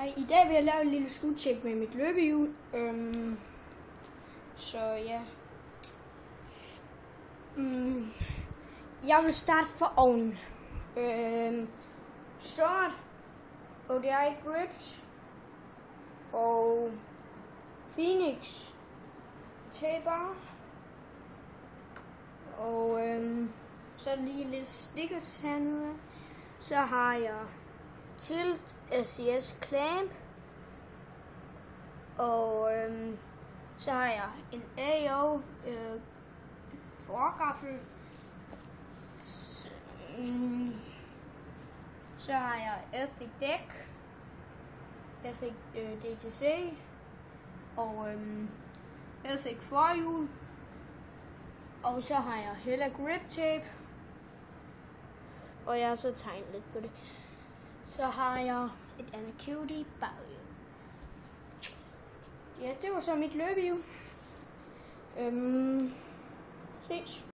Hej, i dag vil jeg lave et lille slutcheck med mit løbehjul. Så ja. Jeg vil starte for oven. Sort, ODI grips og Phoenix taper. Og så lige lidt stickers hernede. Så har jeg Tilt SCS clamp, og så har jeg en AO forgaffel. Så har jeg Ethic Deck, Ethic DTC og Ethic forhjul. Og så har jeg Hella grip tape, og jeg har så tegnet lidt på det. Så har jeg et andet cutie baghjul. Ja, det var så mit løbehjul. Ses.